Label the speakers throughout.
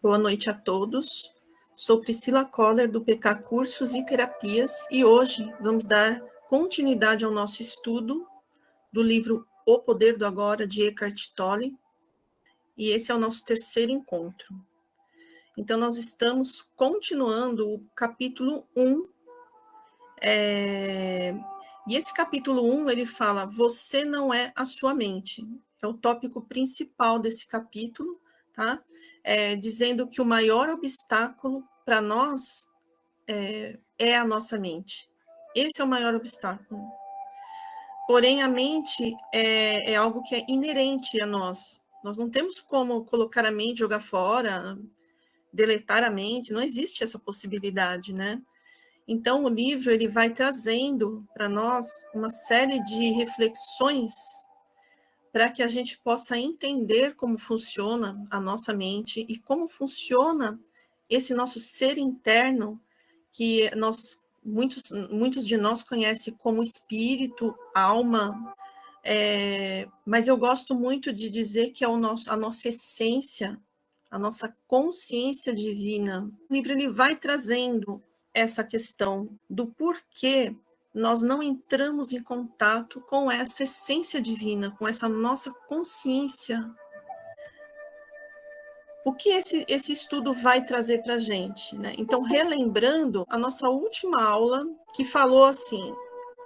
Speaker 1: Boa noite a todos. Sou Priscila Koller, do PK Cursos e Terapias, e hoje vamos dar continuidade ao nosso estudo do livro O Poder do Agora, de Eckhart Tolle, e esse é o nosso terceiro encontro. Então, nós estamos continuando o capítulo 1, e esse capítulo 1, ele fala, você não é a sua mente. É o tópico principal desse capítulo, tá? Dizendo que o maior obstáculo para nós é a nossa mente. Esse é o maior obstáculo. Porém, a mente é algo que é inerente a nós. Nós não temos como colocar a mente, jogar fora, deletar a mente, não existe essa possibilidade, né? Então, o livro ele vai trazendo para nós uma série de reflexões para que a gente possa entender como funciona a nossa mente e como funciona esse nosso ser interno, que muitos de nós conhecem como espírito, alma, mas eu gosto muito de dizer que é a nossa essência, a nossa consciência divina. O livro ele vai trazendo essa questão do porquê nós não entramos em contato com essa essência divina, com essa nossa consciência. O que esse estudo vai trazer para a gente, né? Então, relembrando a nossa última aula, que falou assim,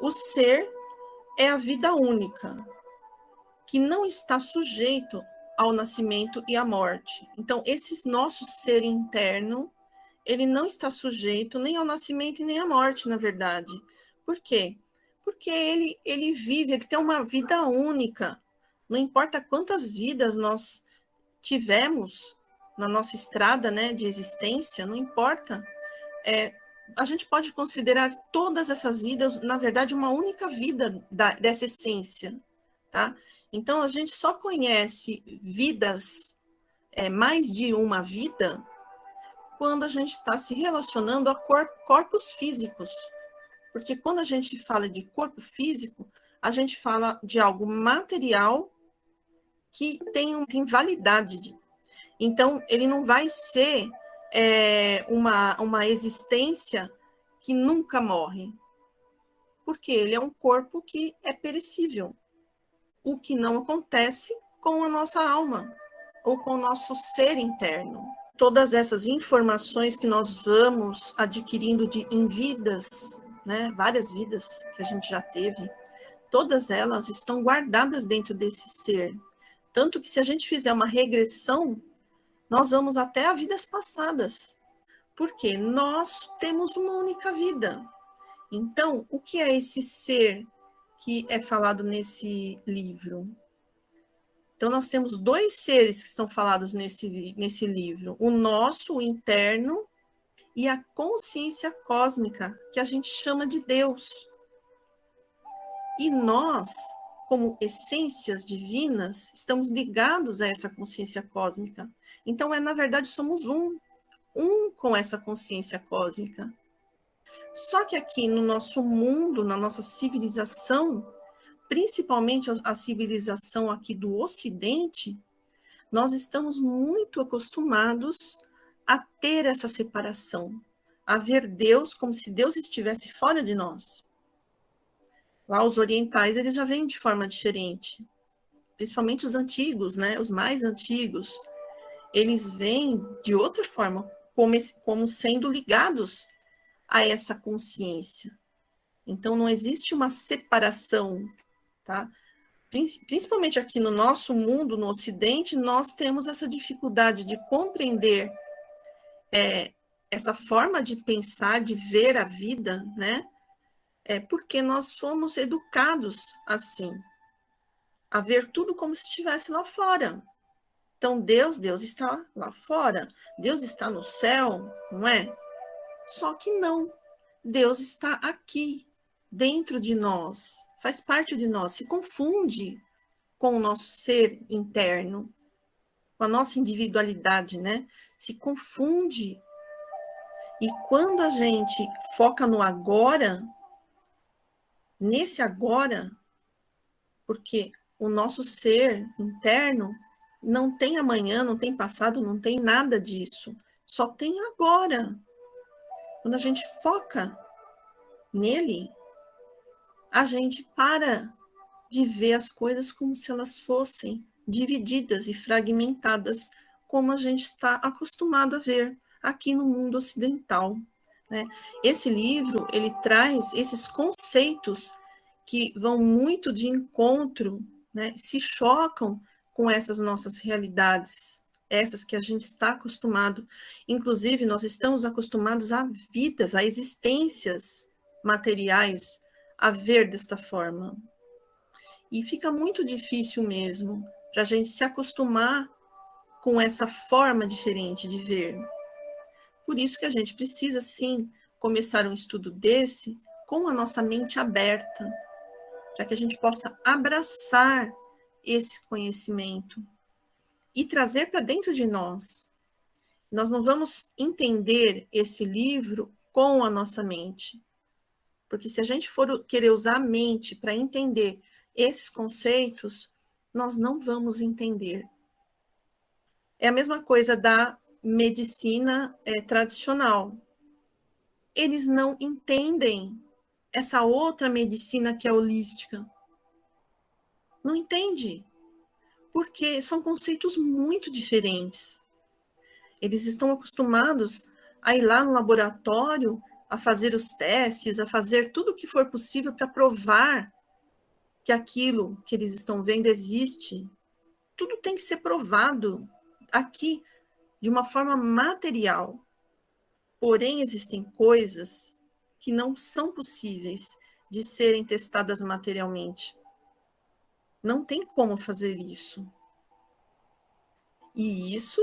Speaker 1: o ser é a vida única, que não está sujeito ao nascimento e à morte. Então, esse nosso ser interno, ele não está sujeito nem ao nascimento e nem à morte, na verdade. Por quê? Porque ele vive, ele tem uma vida única. Não importa quantas vidas nós tivemos na nossa estrada, né, de existência, não importa. A gente pode considerar todas essas vidas, na verdade, uma única vida dessa essência, tá? Então, a gente só conhece vidas, mais de uma vida, quando a gente está se relacionando a corpos físicos. Porque quando a gente fala de corpo físico, a gente fala de algo material que tem validade. Então, ele não vai ser uma existência que nunca morre. Porque ele é um corpo que é perecível. O que não acontece com a nossa alma ou com o nosso ser interno. Todas essas informações que nós vamos adquirindo em vidas, né, várias vidas que a gente já teve, todas elas estão guardadas dentro desse ser. Tanto que se a gente fizer uma regressão, nós vamos até a vidas passadas. Porque nós temos uma única vida. Então, o que é esse ser que é falado nesse livro? Então, nós temos dois seres que são falados nesse livro. O nosso, o interno, e a consciência cósmica, que a gente chama de Deus. E nós, como essências divinas, estamos ligados a essa consciência cósmica. Então, na verdade, somos um com essa consciência cósmica. Só que aqui no nosso mundo, na nossa civilização, principalmente a civilização aqui do Ocidente, nós estamos muito acostumados a ter essa separação, a ver Deus como se Deus estivesse fora de nós. Lá os orientais, eles já vêm de forma diferente, principalmente os antigos, né? Os mais antigos, eles vêm de outra forma, como sendo ligados a essa consciência. Então, não existe uma separação, tá? Principalmente aqui no nosso mundo, no Ocidente, nós temos essa dificuldade de compreender essa forma de pensar, de ver a vida, né? Porque nós fomos educados assim, a ver tudo como se estivesse lá fora. Então, Deus está lá fora, Deus está no céu, não é? Só que não, Deus está aqui, dentro de nós, faz parte de nós, se confunde com o nosso ser interno, com a nossa individualidade, né? Se confunde. E quando a gente foca no agora, nesse agora, porque o nosso ser interno, Não tem amanhã, não tem passado, não tem nada disso. Só tem agora. Quando a gente foca nele, a gente para de ver as coisas como se elas fossem divididas e fragmentadas, como a gente está acostumado a ver aqui no mundo ocidental, né? Esse livro, ele traz esses conceitos que vão muito de encontro, né? Se chocam com essas nossas realidades, essas que a gente está acostumado. Inclusive, nós estamos acostumados a vidas, a existências materiais, a ver desta forma. E fica muito difícil mesmo para a gente se acostumar com essa forma diferente de ver. Por isso que a gente precisa, sim, começar um estudo desse com a nossa mente aberta, para que a gente possa abraçar esse conhecimento e trazer para dentro de nós. Nós não vamos entender esse livro com a nossa mente, porque se a gente for querer usar a mente para entender esses conceitos, nós não vamos entender. É a mesma coisa da medicina tradicional. Eles não entendem essa outra medicina que é holística. Não entende, porque são conceitos muito diferentes. Eles estão acostumados a ir lá no laboratório, a fazer os testes, a fazer tudo o que for possível para provar que aquilo que eles estão vendo existe. Tudo tem que ser provado aqui de uma forma material. Porém, existem coisas que não são possíveis de serem testadas materialmente. Não tem como fazer isso. E isso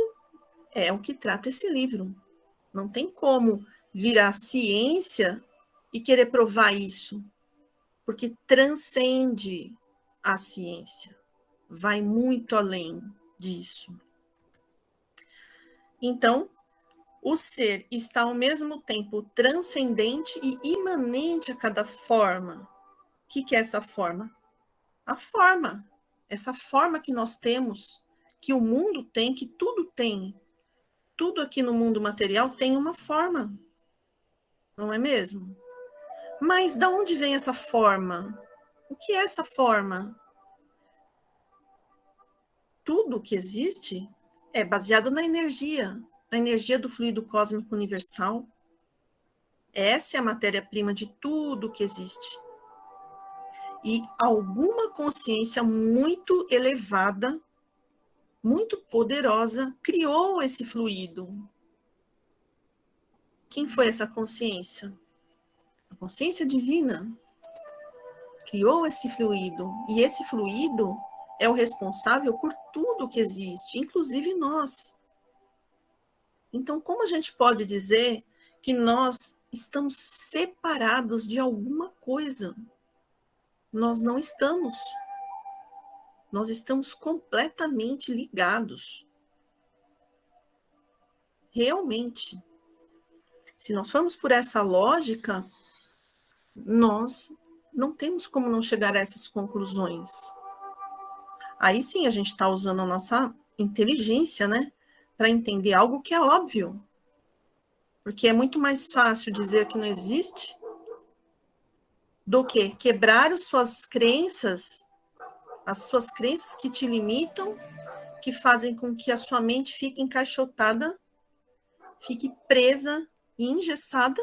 Speaker 1: é o que trata esse livro. Não tem como virar ciência e querer provar isso, porque transcende a ciência, vai muito além disso. Então, o ser está ao mesmo tempo transcendente e imanente a cada forma. O que é essa forma? A forma, essa forma que nós temos, que o mundo tem, que tudo tem. Tudo aqui no mundo material tem uma forma, não é mesmo? Mas de onde vem essa forma? O que é essa forma? Tudo que existe é baseado na energia do fluido cósmico universal. Essa é a matéria-prima de tudo que existe. E alguma consciência muito elevada, muito poderosa, criou esse fluido. Quem foi essa consciência? A consciência divina criou esse fluido. E esse fluido é o responsável por tudo que existe, inclusive nós. Então, como a gente pode dizer que nós estamos separados de alguma coisa? Nós não estamos. Nós estamos completamente ligados. Realmente. Se nós formos por essa lógica, nós não temos como não chegar a essas conclusões. Aí sim a gente está usando a nossa inteligência, né? Para entender algo que é óbvio. Porque é muito mais fácil dizer que não existe do que quebrar as suas crenças que te limitam, que fazem com que a sua mente fique encaixotada, fique presa e engessada,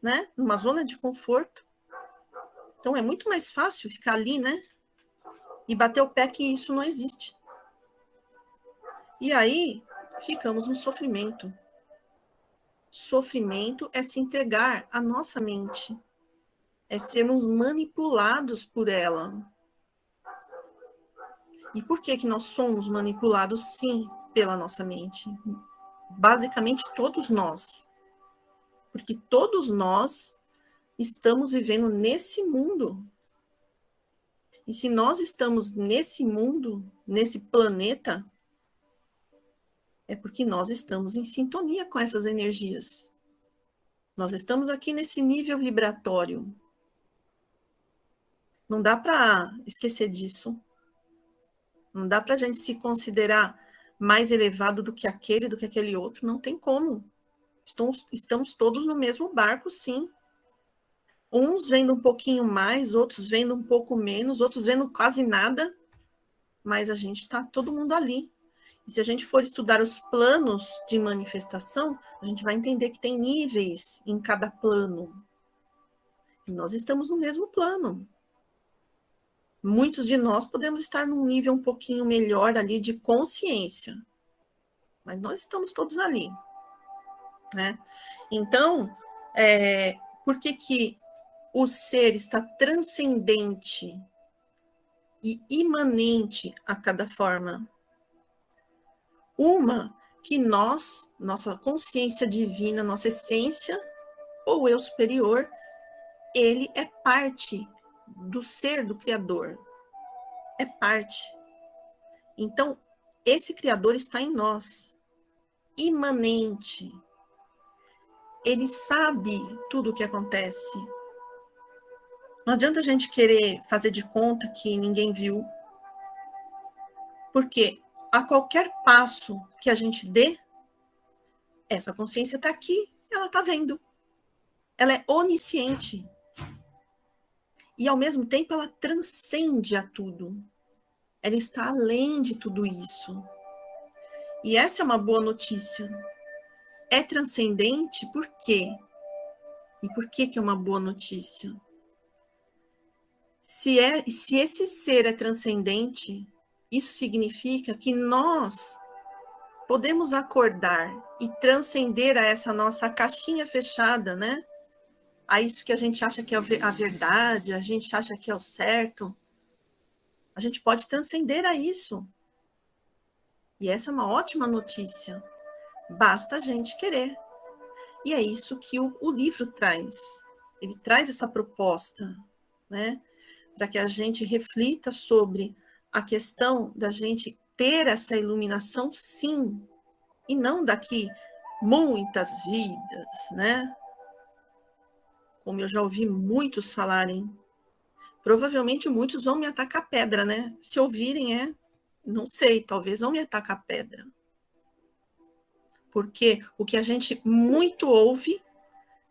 Speaker 1: né? Numa zona de conforto. Então é muito mais fácil ficar ali, né? E bater o pé que isso não existe. E aí ficamos no sofrimento. Sofrimento é se entregar à nossa mente, é sermos manipulados por ela. E por que nós somos manipulados, sim, pela nossa mente? Basicamente, todos nós. Porque todos nós estamos vivendo nesse mundo. E se nós estamos nesse mundo, nesse planeta, é porque nós estamos em sintonia com essas energias. Nós estamos aqui nesse nível vibratório. Não dá para esquecer disso. Não dá para a gente se considerar mais elevado do que aquele outro. Não tem como. Estamos todos no mesmo barco, sim. Uns vendo um pouquinho mais, outros vendo um pouco menos, outros vendo quase nada, mas a gente está todo mundo ali. E se a gente for estudar os planos de manifestação, a gente vai entender que tem níveis em cada plano. E nós estamos no mesmo plano. Muitos de nós podemos estar num nível um pouquinho melhor ali de consciência, mas nós estamos todos ali, né? Então, por que o ser está transcendente e imanente a cada forma? Uma, que nossa consciência divina, nossa essência, ou eu superior, ele é parte do ser do Criador. É parte. Então, esse Criador está em nós, imanente. Ele sabe tudo o que acontece. Não adianta a gente querer fazer de conta que ninguém viu, porque a qualquer passo que a gente dê, essa consciência está aqui, ela está vendo. Ela é onisciente. E, ao mesmo tempo, ela transcende a tudo. Ela está além de tudo isso. E essa é uma boa notícia. É transcendente por quê? E por que é uma boa notícia? Se esse ser é transcendente, isso significa que nós podemos acordar e transcender a essa nossa caixinha fechada, né? A isso que a gente acha que é a verdade, a gente acha que é o certo. A gente pode transcender a isso. E essa é uma ótima notícia. Basta a gente querer. E é isso que o livro traz. Ele traz essa proposta, né? Para que a gente reflita sobre a questão da gente ter essa iluminação, sim, e não daqui muitas vidas, né? Como eu já ouvi muitos falarem. Provavelmente muitos vão me atacar pedra, né? Se ouvirem, não sei, talvez vão me atacar pedra. Porque o que a gente muito ouve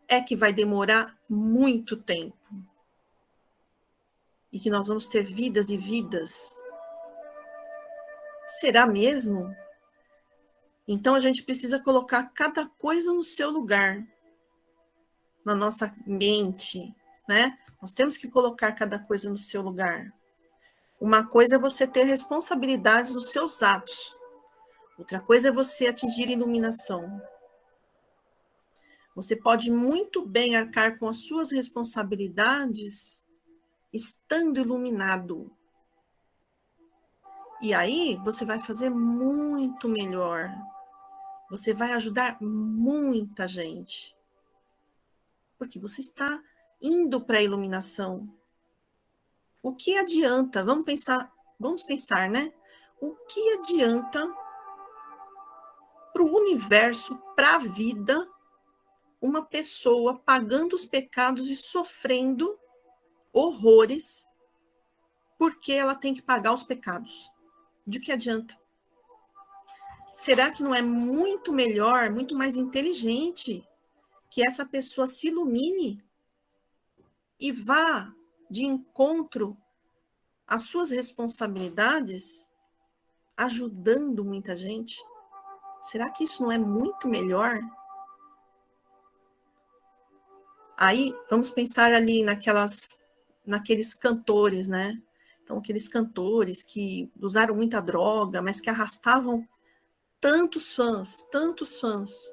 Speaker 1: é que vai demorar muito tempo. E que nós vamos ter vidas e vidas. Será mesmo? Então a gente precisa colocar cada coisa no seu lugar. Na nossa mente, né? Nós temos que colocar cada coisa no seu lugar. Uma coisa é você ter responsabilidades nos seus atos. Outra coisa é você atingir iluminação. Você pode muito bem arcar com as suas responsabilidades estando iluminado. E aí você vai fazer muito melhor. Você vai ajudar muita gente. Porque você está indo para a iluminação. O que adianta? Vamos pensar, né? O que adianta para o universo, para a vida, uma pessoa pagando os pecados e sofrendo horrores porque ela tem que pagar os pecados? De que adianta? Será que não é muito melhor, muito mais inteligente que essa pessoa se ilumine e vá de encontro às suas responsabilidades, ajudando muita gente? Será que isso não é muito melhor? Aí, vamos pensar ali naqueles cantores, né? Então, aqueles cantores que usaram muita droga, mas que arrastavam tantos fãs, tantos fãs.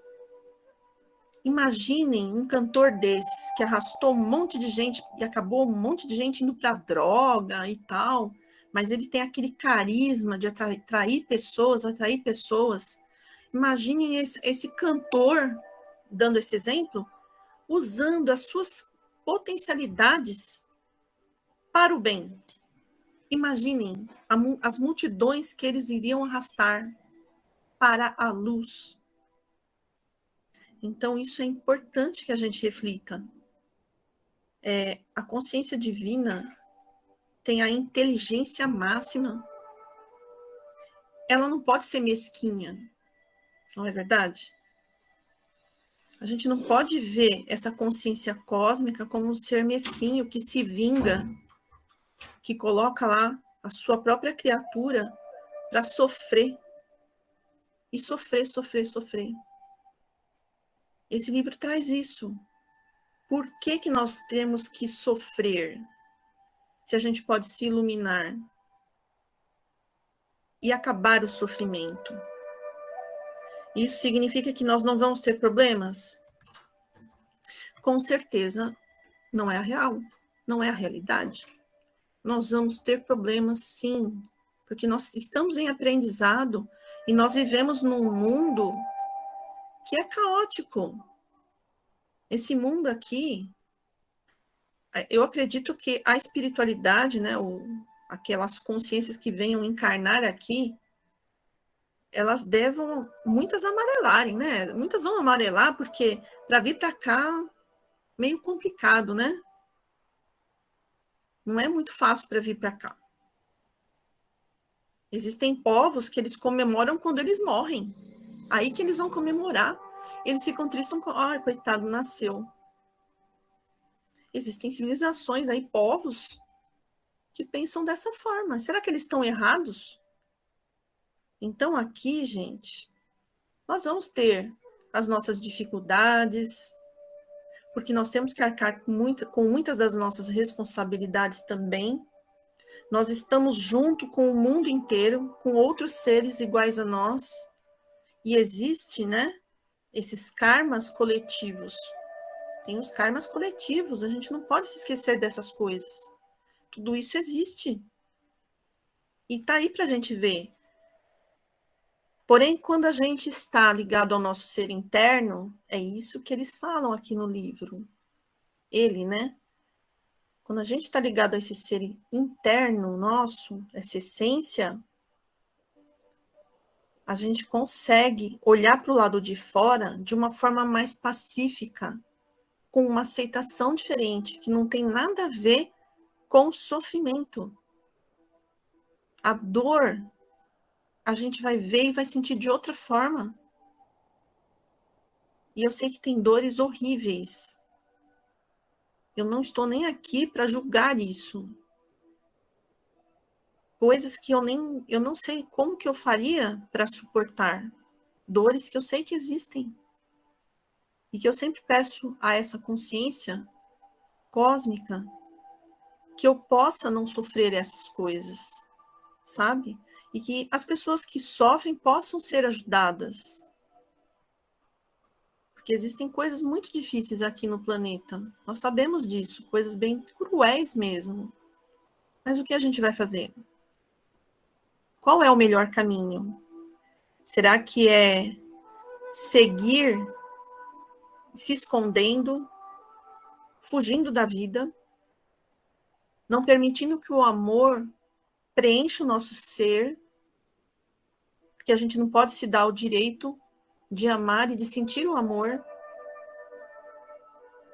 Speaker 1: Imaginem um cantor desses que arrastou um monte de gente e acabou um monte de gente indo para droga e tal, mas ele tem aquele carisma de atrair pessoas. Imaginem esse cantor, dando esse exemplo, usando as suas potencialidades para o bem. Imaginem as multidões que eles iriam arrastar para a luz. Então, isso é importante que a gente reflita. A consciência divina tem a inteligência máxima. ela não pode ser mesquinha, não é verdade? A gente não pode ver essa consciência cósmica como um ser mesquinho que se vinga, que coloca lá a sua própria criatura para sofrer. E sofrer, sofrer, sofrer. Esse livro traz isso. Por que que nós temos que sofrer se a gente pode se iluminar e acabar o sofrimento? Isso significa que nós não vamos ter problemas? Com certeza não é a real, não é a realidade. Nós vamos ter problemas sim, porque nós estamos em aprendizado e nós vivemos num mundo que é caótico. Esse mundo aqui, eu acredito que a espiritualidade, né, aquelas consciências que venham encarnar aqui, elas devam, muitas amarelarem, né? Muitas vão amarelar porque para vir para cá, meio complicado, né? Não é muito fácil para vir para cá. Existem povos que eles comemoram quando eles morrem. Aí que eles vão comemorar. Eles ficam tristes, ai, coitado, nasceu. Existem civilizações aí, povos, que pensam dessa forma. Será que eles estão errados? Então, aqui, gente, nós vamos ter as nossas dificuldades, porque nós temos que arcar com muitas das nossas responsabilidades também. Nós estamos junto com o mundo inteiro, com outros seres iguais a nós, e existe, né, esses karmas coletivos. Tem os karmas coletivos, a gente não pode se esquecer dessas coisas. Tudo isso existe. E tá aí para a gente ver. Porém, quando a gente está ligado ao nosso ser interno, é isso que eles falam aqui no livro. Ele, né? Quando a gente está ligado a esse ser interno nosso, essa essência, a gente consegue olhar para o lado de fora de uma forma mais pacífica, com uma aceitação diferente, que não tem nada a ver com o sofrimento. A dor, a gente vai ver e vai sentir de outra forma. E eu sei que tem dores horríveis. Eu não estou nem aqui para julgar isso. Coisas que eu não sei como que eu faria para suportar. Dores que eu sei que existem. E que eu sempre peço a essa consciência cósmica que eu possa não sofrer essas coisas, sabe? E que as pessoas que sofrem possam ser ajudadas. Porque existem coisas muito difíceis aqui no planeta. Nós sabemos disso, coisas bem cruéis mesmo. Mas o que a gente vai fazer? Qual é o melhor caminho? Será que é seguir se escondendo, fugindo da vida, não permitindo que o amor preencha o nosso ser, porque a gente não pode se dar o direito de amar e de sentir o amor?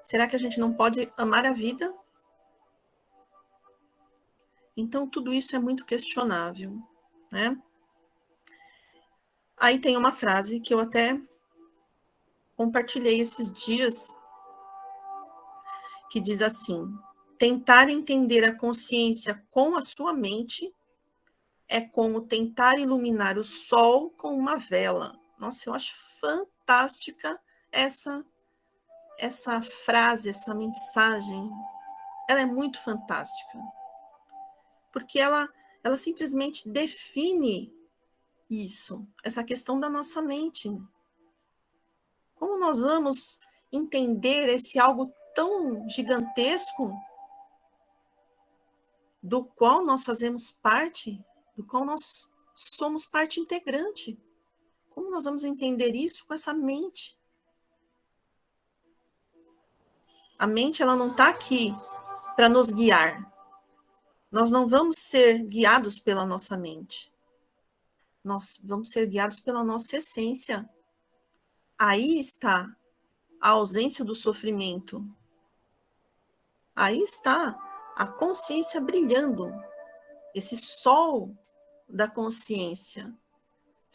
Speaker 1: Será que a gente não pode amar a vida? Então, tudo isso é muito questionável, né? Aí tem uma frase que eu até compartilhei esses dias, que diz assim: tentar entender a consciência com a sua mente é como tentar iluminar o sol com uma vela. Nossa, eu acho fantástica essa frase, essa mensagem. Ela é muito fantástica. Porque ela simplesmente define isso, essa questão da nossa mente. Como nós vamos entender esse algo tão gigantesco do qual nós fazemos parte, do qual nós somos parte integrante? Como nós vamos entender isso com essa mente? A mente, ela não está aqui para nos guiar. Nós não vamos ser guiados pela nossa mente. Nós vamos ser guiados pela nossa essência. Aí está a ausência do sofrimento. Aí está a consciência brilhando, esse sol da consciência.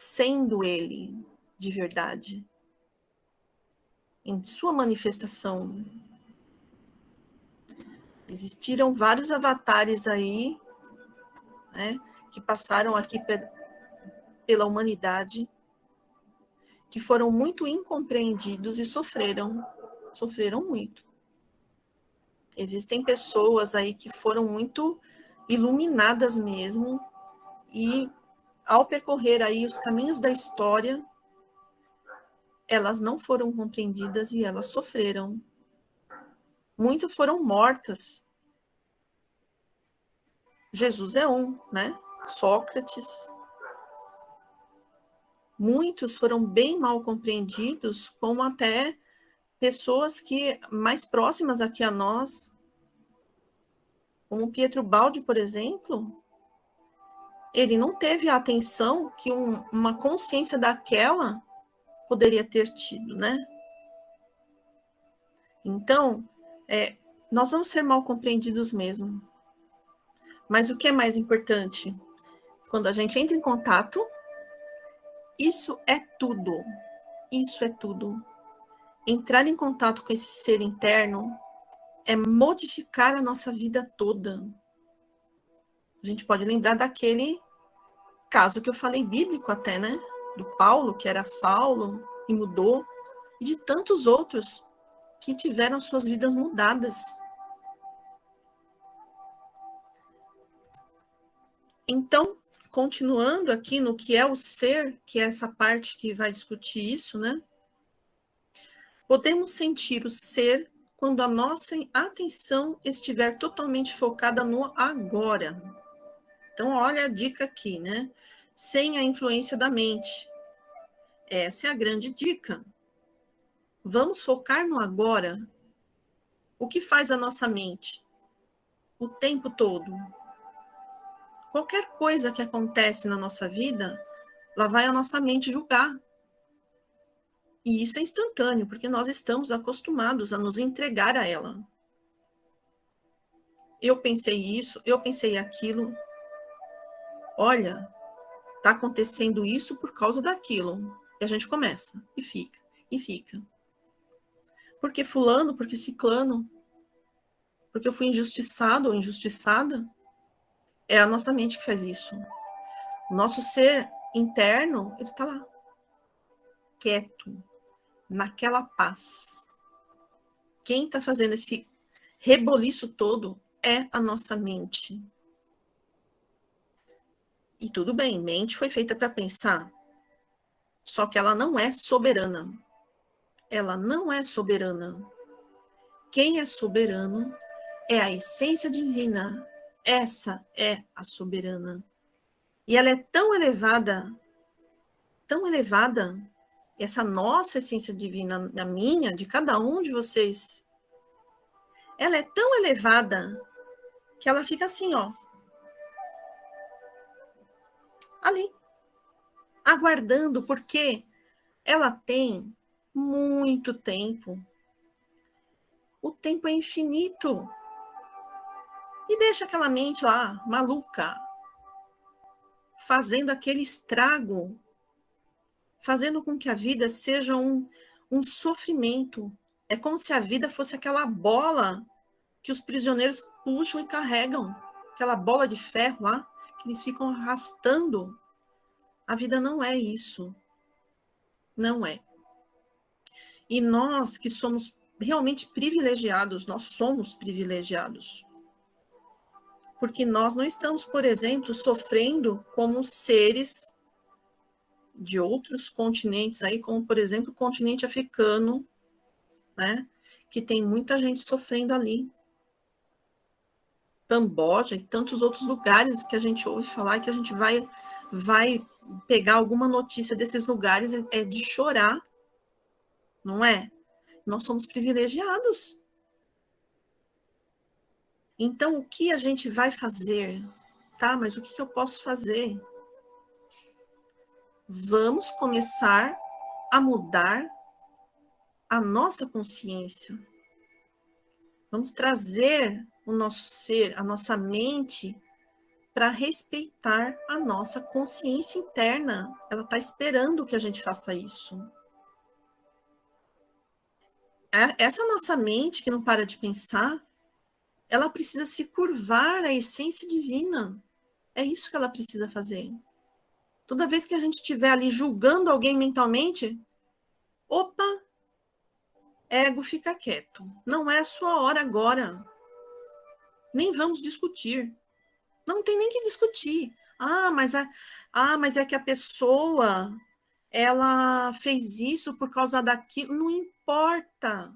Speaker 1: sendo ele de verdade, em sua manifestação. Existiram vários avatares aí, né, que passaram aqui pela humanidade, que foram muito incompreendidos e sofreram muito. Existem pessoas aí que foram muito iluminadas mesmo, e ao percorrer aí os caminhos da história, elas não foram compreendidas e elas sofreram. Muitas foram mortas. Jesus é um, né? Sócrates. Muitos foram bem mal compreendidos, como até pessoas que mais próximas aqui a nós, como Pietro Baldi, por exemplo, ele não teve a atenção que uma consciência daquela poderia ter tido, né? Então, nós vamos ser mal compreendidos mesmo. Mas o que é mais importante? Quando a gente entra em contato, isso é tudo. Isso é tudo. Entrar em contato com esse ser interno é modificar a nossa vida toda. A gente pode lembrar daquele caso que eu falei bíblico até, né? Do Paulo, que era Saulo e mudou, e de tantos outros que tiveram suas vidas mudadas. Então, continuando aqui no que é o ser, que é essa parte que vai discutir isso, né? Podemos sentir o ser quando a nossa atenção estiver totalmente focada no agora. Então, olha a dica aqui, né? Sem a influência da mente. Essa é a grande dica. Vamos focar no agora. O que faz a nossa mente? O tempo todo. Qualquer coisa que acontece na nossa vida, lá vai a nossa mente julgar. E isso é instantâneo, porque nós estamos acostumados a nos entregar a ela. Eu pensei isso, eu pensei aquilo. Olha, está acontecendo isso por causa daquilo. E a gente começa, e fica, e fica. Porque fulano, porque ciclano, porque eu fui injustiçado ou injustiçada. É a nossa mente que faz isso. O nosso ser interno, ele está lá, quieto, naquela paz. Quem está fazendo esse reboliço todo é a nossa mente. E tudo bem, mente foi feita para pensar, só que ela não é soberana. Ela não é soberana. Quem é soberano é a essência divina. Essa é a soberana. E ela é tão elevada, essa nossa essência divina, a minha, de cada um de vocês, ela é tão elevada que ela fica assim, ó, ali, aguardando, porque ela tem muito tempo. O tempo é infinito. E deixa aquela mente lá, maluca, fazendo aquele estrago, fazendo com que a vida seja um sofrimento. É como se a vida fosse aquela bola que os prisioneiros puxam e carregam, aquela bola de ferro lá, que eles ficam arrastando. A vida não é isso. Não é. E nós que somos realmente privilegiados, nós somos privilegiados. Porque nós não estamos, por exemplo, sofrendo como seres de outros continentes aí, como, por exemplo, o continente africano, né? Que tem muita gente sofrendo ali. Camboja e tantos outros lugares que a gente ouve falar, que a gente vai pegar alguma notícia desses lugares, é de chorar, não é? Nós somos privilegiados. Então, o que a gente vai fazer? Tá, mas o que eu posso fazer? Vamos começar a mudar a nossa consciência. Vamos trazer o nosso ser, a nossa mente, para respeitar a nossa consciência interna. Ela está esperando que a gente faça isso. Essa nossa mente que não para de pensar, ela precisa se curvar à essência divina. É isso que ela precisa fazer. Toda vez que a gente estiver ali julgando alguém mentalmente, opa, ego, fica quieto. Não é a sua hora agora. Nem vamos discutir. Não tem nem que discutir. Mas é que a pessoa, ela fez isso por causa daquilo. Não importa.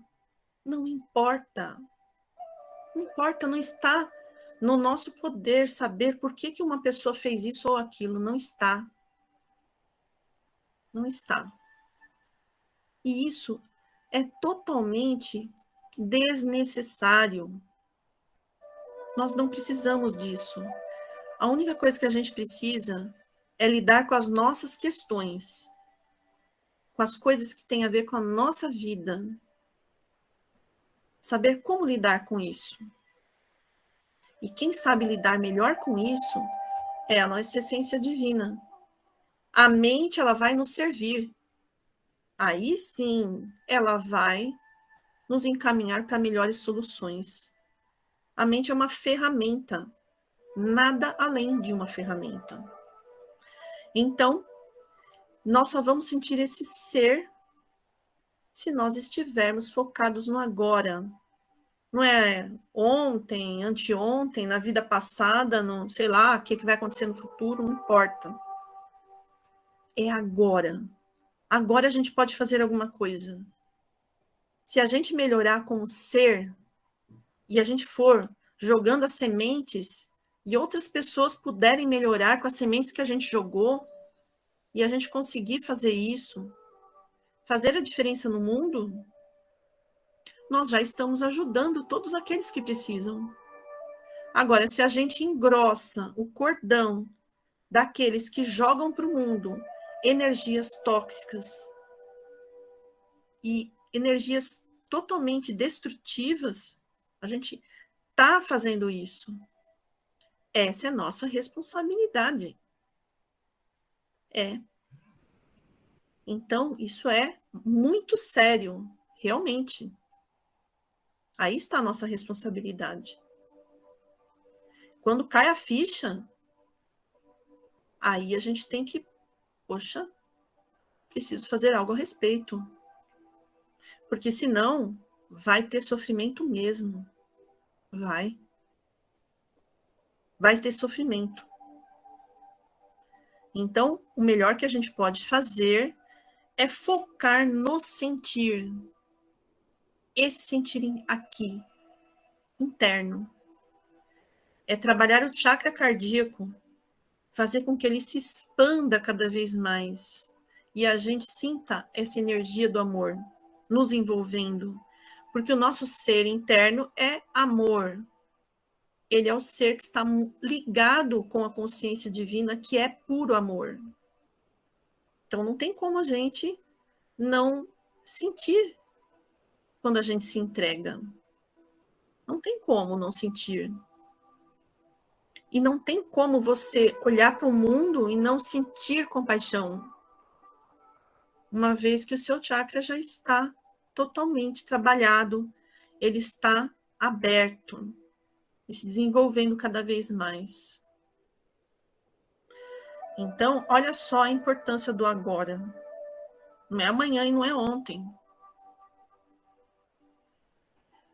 Speaker 1: Não importa. Não importa, não está no nosso poder saber por que uma pessoa fez isso ou aquilo. Não está. Não está. E isso é totalmente desnecessário. Nós não precisamos disso. A única coisa que a gente precisa é lidar com as nossas questões, com as coisas que têm a ver com a nossa vida. Saber como lidar com isso. E quem sabe lidar melhor com isso é a nossa essência divina. A mente, ela vai nos servir. Aí sim, ela vai nos encaminhar para melhores soluções. A mente é uma ferramenta, nada além de uma ferramenta. Então, nós só vamos sentir esse ser se nós estivermos focados no agora. Não é ontem, anteontem, na vida passada, não sei lá, o que vai acontecer no futuro, não importa. É agora. Agora a gente pode fazer alguma coisa. Se a gente melhorar como ser e a gente for jogando as sementes e outras pessoas puderem melhorar com as sementes que a gente jogou e a gente conseguir fazer isso, fazer a diferença no mundo, nós já estamos ajudando todos aqueles que precisam. Agora, se a gente engrossa o cordão daqueles que jogam para o mundo energias tóxicas e energias totalmente destrutivas, a gente está fazendo isso. Essa é a nossa responsabilidade. É. Então, isso é muito sério, realmente. Aí está a nossa responsabilidade. Quando cai a ficha, aí a gente tem que, poxa, preciso fazer algo a respeito. Porque senão vai ter sofrimento mesmo. Vai ter sofrimento. Então, o melhor que a gente pode fazer é focar no sentir. Esse sentir aqui, interno. É trabalhar o chakra cardíaco, fazer com que ele se expanda cada vez mais. E a gente sinta essa energia do amor nos envolvendo. Porque o nosso ser interno é amor. Ele é o ser que está ligado com a consciência divina, que é puro amor. Então, não tem como a gente não sentir quando a gente se entrega. Não tem como não sentir. E não tem como você olhar para o mundo e não sentir compaixão. Uma vez que o seu chakra já está totalmente trabalhado, ele está aberto e se desenvolvendo cada vez mais. Então, olha só a importância do agora. Não é amanhã e não é ontem.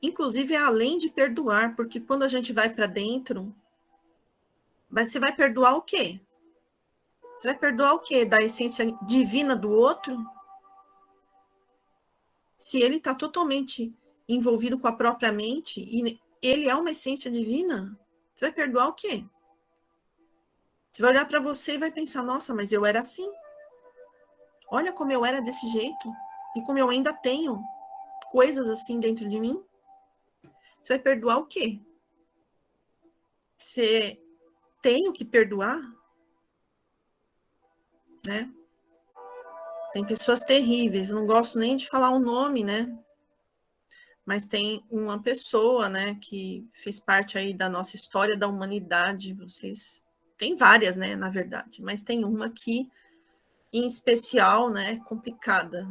Speaker 1: Inclusive, é além de perdoar, porque quando a gente vai para dentro, você vai perdoar o quê? Você vai perdoar o quê? Da essência divina do outro? Se ele está totalmente envolvido com a própria mente, e ele é uma essência divina, você vai perdoar o quê? Você vai olhar para você e vai pensar, nossa, mas eu era assim. Olha como eu era desse jeito. E como eu ainda tenho coisas assim dentro de mim. Você vai perdoar o quê? Você tem o que perdoar? Né? Tem pessoas terríveis, não gosto nem de falar o nome, né? Mas tem uma pessoa, né, que fez parte aí da nossa história da humanidade. Vocês Tem várias, né, na verdade, mas tem uma aqui, em especial, né, complicada.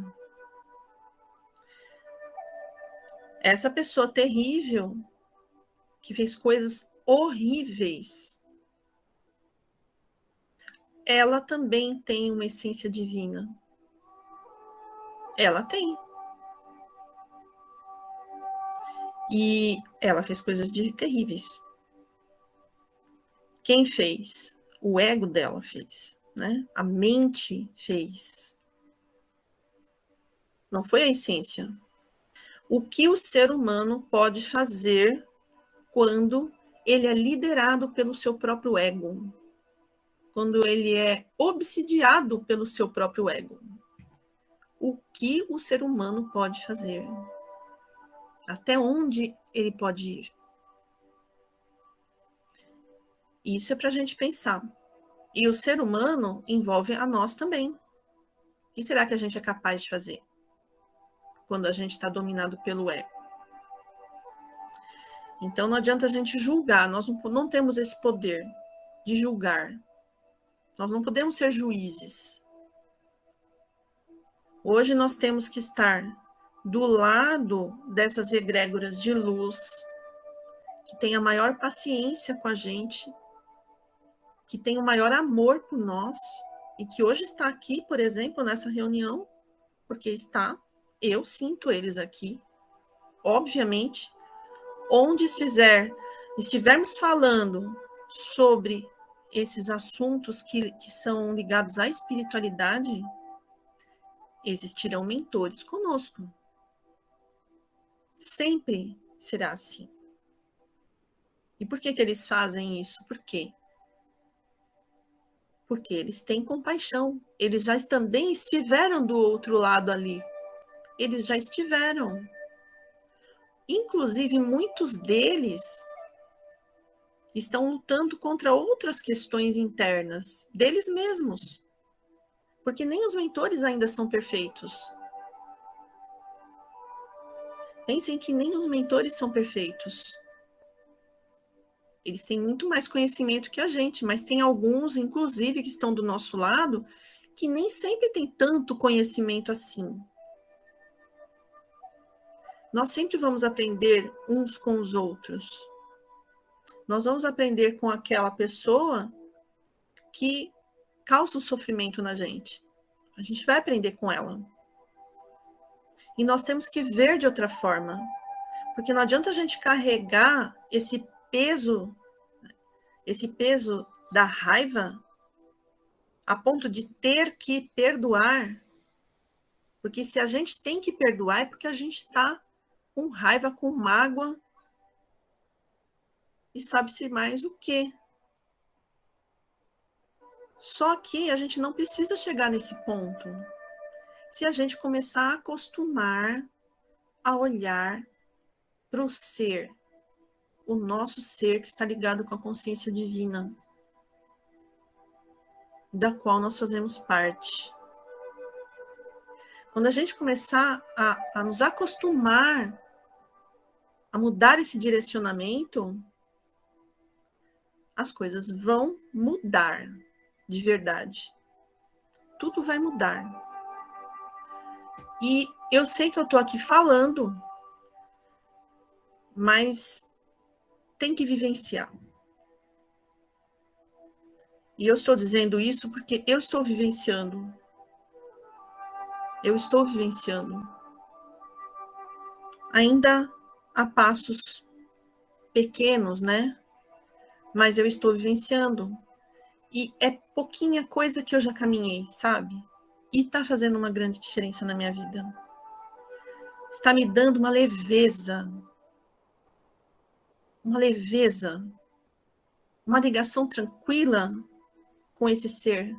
Speaker 1: Essa pessoa terrível, que fez coisas horríveis, ela também tem uma essência divina. Ela tem. E ela fez coisas terríveis. Quem fez? O ego dela fez, né? A mente fez. Não foi a essência. O que o ser humano pode fazer quando ele é liderado pelo seu próprio ego? Quando ele é obsidiado pelo seu próprio ego? O que o ser humano pode fazer? Até onde ele pode ir? Isso é para a gente pensar. E o ser humano envolve a nós também. O que será que a gente é capaz de fazer quando a gente está dominado pelo ego? Então não adianta a gente julgar, nós não temos esse poder de julgar. Nós não podemos ser juízes. Hoje nós temos que estar do lado dessas egrégoras de luz, que tem a maior paciência com a gente, que tem o maior amor por nós, e que hoje está aqui, por exemplo, nessa reunião, porque eu sinto eles aqui. Obviamente, onde estivermos falando sobre esses assuntos que são ligados à espiritualidade, existirão mentores conosco. Sempre será assim. E por que eles fazem isso? Por quê? Porque eles têm compaixão. Eles já também estiveram do outro lado ali. Eles já estiveram. Inclusive, muitos deles estão lutando contra outras questões internas deles mesmos. Porque nem os mentores ainda são perfeitos. Pensem que nem os mentores são perfeitos. Eles têm muito mais conhecimento que a gente, mas tem alguns, inclusive, que estão do nosso lado, que nem sempre têm tanto conhecimento assim. Nós sempre vamos aprender uns com os outros. Nós vamos aprender com aquela pessoa que causa o sofrimento na gente. A gente vai aprender com ela. E nós temos que ver de outra forma. Porque não adianta a gente carregar esse peso da raiva a ponto de ter que perdoar. Porque se a gente tem que perdoar é porque a gente está com raiva, com mágoa e sabe-se mais o quê. Só que a gente não precisa chegar nesse ponto. Se a gente começar a acostumar a olhar para o ser, o nosso ser que está ligado com a consciência divina, da qual nós fazemos parte. Quando a gente começar a nos acostumar a mudar esse direcionamento, as coisas vão mudar de verdade. Tudo vai mudar. E eu sei que eu estou aqui falando, mas tem que vivenciar. E eu estou dizendo isso porque eu estou vivenciando. Eu estou vivenciando. Ainda a passos pequenos, né? Mas eu estou vivenciando. E é pouquinha coisa que eu já caminhei, sabe? E está fazendo uma grande diferença na minha vida. Está me dando uma leveza. Uma leveza. Uma ligação tranquila com esse ser.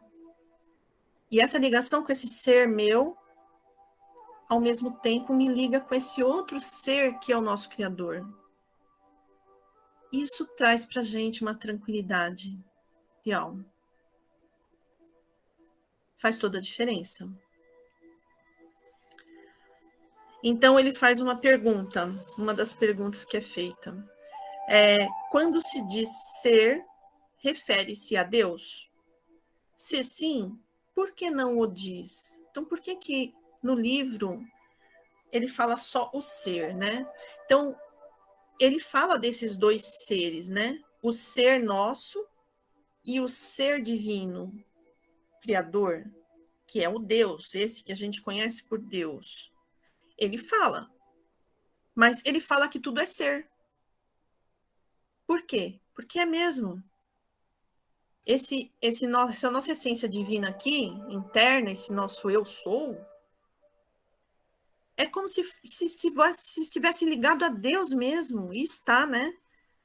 Speaker 1: E essa ligação com esse ser meu, ao mesmo tempo, me liga com esse outro ser que é o nosso Criador. Isso traz para a gente uma tranquilidade real. Faz toda a diferença. Então, ele faz uma pergunta, uma das perguntas que é feita. Quando se diz ser, refere-se a Deus? Se sim, por que não o diz? Então, por que que no livro ele fala só o ser, né? Então, ele fala desses dois seres, né? O ser nosso e o ser divino, criador, que é o Deus, esse que a gente conhece por Deus. Ele fala, mas ele fala que tudo é ser. Por quê? Porque é mesmo. Essa nossa essência divina aqui, interna, esse nosso eu sou, é como se estivesse ligado a Deus mesmo, e está, né?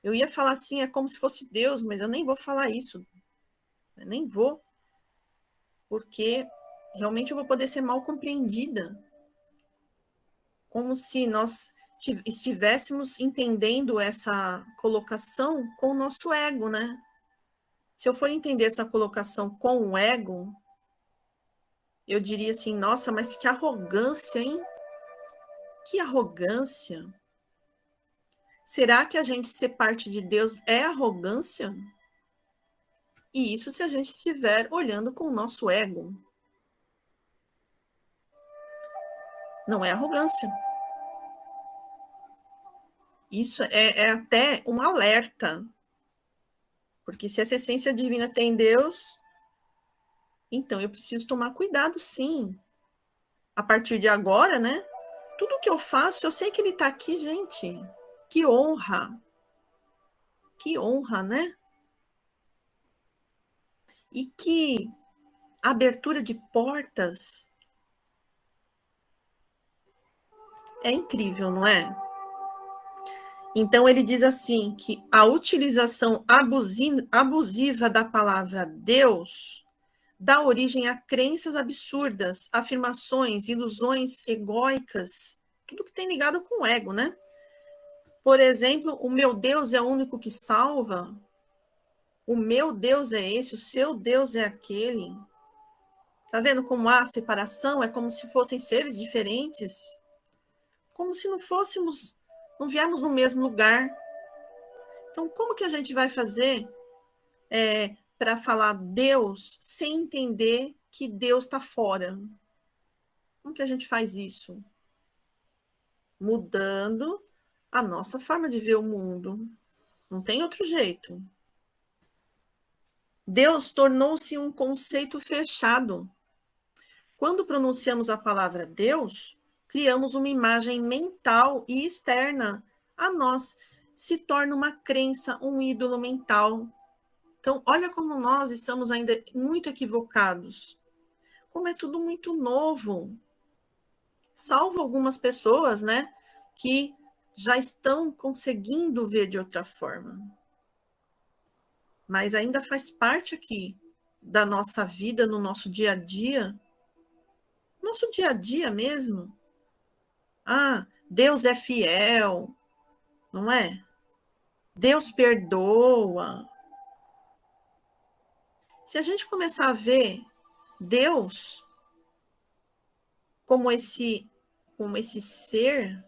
Speaker 1: Eu ia falar assim, é como se fosse Deus, mas eu nem vou falar isso. Eu nem vou, porque realmente eu vou poder ser mal compreendida. Como se nós estivéssemos entendendo essa colocação com o nosso ego, né? Se eu for entender essa colocação com o ego, eu diria assim, nossa, mas que arrogância, hein? Que arrogância. Será que a gente ser parte de Deus é arrogância? E isso se a gente estiver olhando com o nosso ego. Não é arrogância. Isso é até um alerta. Porque se essa essência divina tem Deus, então eu preciso tomar cuidado, sim. A partir de agora, né? Tudo que eu faço, eu sei que ele está aqui, gente. Que honra. Que honra, né? E que abertura de portas é incrível, não é? Então, ele diz assim, que a utilização abusiva da palavra Deus dá origem a crenças absurdas, afirmações, ilusões egóicas, tudo que tem ligado com o ego, né? Por exemplo, o meu Deus é o único que salva, o meu Deus é esse, o seu Deus é aquele. Tá vendo como há separação? É como se fossem seres diferentes, como se não viemos no mesmo lugar. Então, como que a gente vai fazer para falar Deus sem entender que Deus está fora? Como que a gente faz isso? Mudando a nossa forma de ver o mundo. Não tem outro jeito. Deus tornou-se um conceito fechado. Quando pronunciamos a palavra Deus, criamos uma imagem mental e externa a nós. Se torna uma crença, um ídolo mental. Então, olha como nós estamos ainda muito equivocados. Como é tudo muito novo. Salvo algumas pessoas, né, que já estão conseguindo ver de outra forma. Mas ainda faz parte aqui da nossa vida, no nosso dia a dia. Nosso dia a dia mesmo. Ah, Deus é fiel, não é? Deus perdoa. Se a gente começar a ver Deus como esse ser,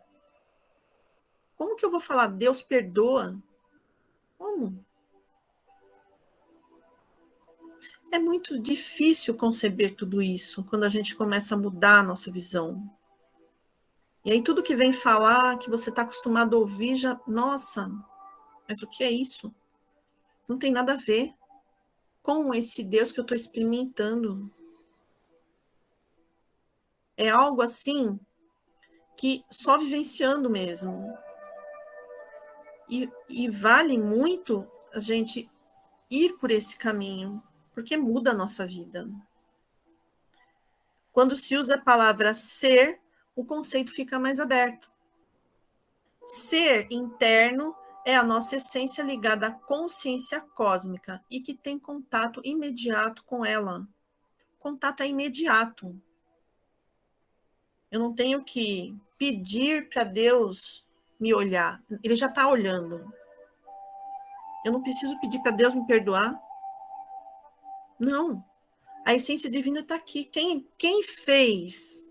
Speaker 1: como que eu vou falar Deus perdoa? Como? É muito difícil conceber tudo isso quando a gente começa a mudar a nossa visão. E aí tudo que vem falar, que você está acostumado a ouvir, já, nossa, mas o que é isso? Não tem nada a ver com esse Deus que eu estou experimentando. É algo assim que só vivenciando mesmo. E vale muito a gente ir por esse caminho, porque muda a nossa vida. Quando se usa a palavra ser, o conceito fica mais aberto. Ser interno é a nossa essência ligada à consciência cósmica e que tem contato imediato com ela. Contato é imediato. Eu não tenho que pedir para Deus me olhar. Ele já está olhando. Eu não preciso pedir para Deus me perdoar. Não. A essência divina está aqui. Quem fez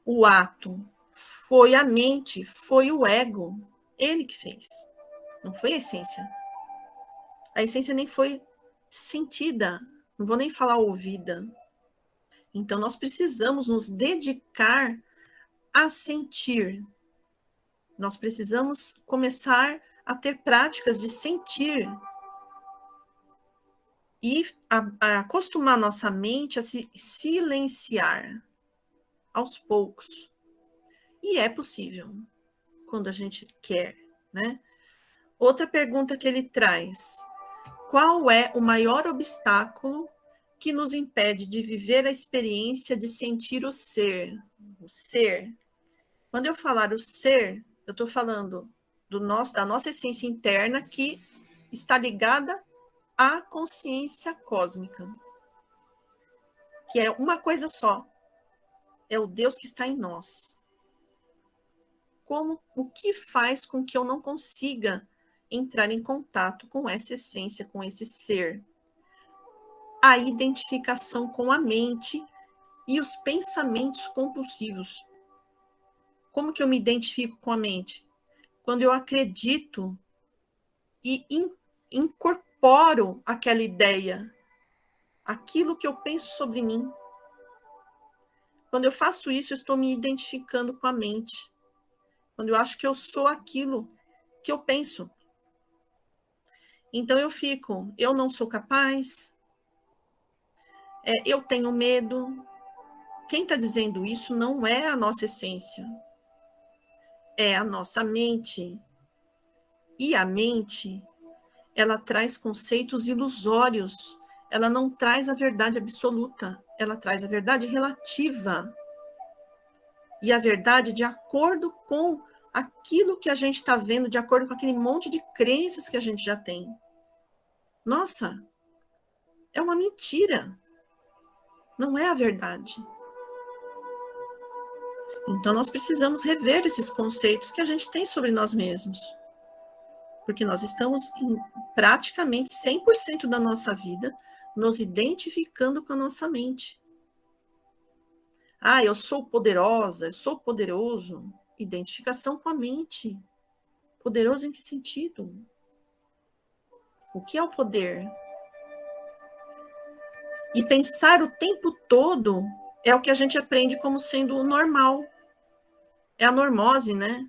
Speaker 1: o ato foi a mente, foi o ego. Ele que fez. Não foi a essência. A essência nem foi sentida, não vou nem falar ouvida. Então, nós precisamos nos dedicar a sentir. Nós precisamos começar a ter práticas de sentir e a acostumar nossa mente a se silenciar aos poucos. E é possível, quando a gente quer, né? Outra pergunta que ele traz: qual é o maior obstáculo que nos impede de viver a experiência de sentir o ser? O ser. Quando eu falar o ser, eu estou falando da nossa essência interna que está ligada à consciência cósmica, que é uma coisa só, é o Deus que está em nós. O que faz com que eu não consiga entrar em contato com essa essência, com esse ser? A identificação com a mente e os pensamentos compulsivos. Como que eu me identifico com a mente? Quando eu acredito e incorporo aquela ideia, aquilo que eu penso sobre mim. Quando eu faço isso, eu estou me identificando com a mente. Quando eu acho que eu sou aquilo que eu penso. Então eu fico, eu não sou capaz, eu tenho medo. Quem está dizendo isso não é a nossa essência, é a nossa mente. E a mente, ela traz conceitos ilusórios, ela não traz a verdade absoluta, ela traz a verdade relativa. E a verdade de acordo com aquilo que a gente está vendo, de acordo com aquele monte de crenças que a gente já tem. Nossa, é uma mentira. Não é a verdade. Então, nós precisamos rever esses conceitos que a gente tem sobre nós mesmos. Porque nós estamos em praticamente 100% da nossa vida nos identificando com a nossa mente. Eu sou poderosa, eu sou poderoso. Identificação com a mente. Poderoso em que sentido? O que é o poder? E pensar o tempo todo é o que a gente aprende como sendo o normal. É a normose, né?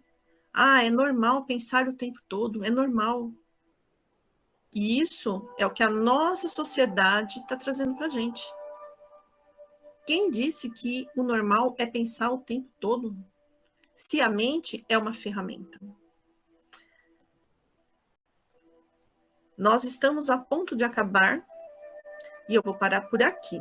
Speaker 1: É normal pensar o tempo todo, é normal. E isso é o que a nossa sociedade está trazendo para a gente. Quem disse que o normal é pensar o tempo todo? Se a mente é uma ferramenta. Nós estamos a ponto de acabar e eu vou parar por aqui.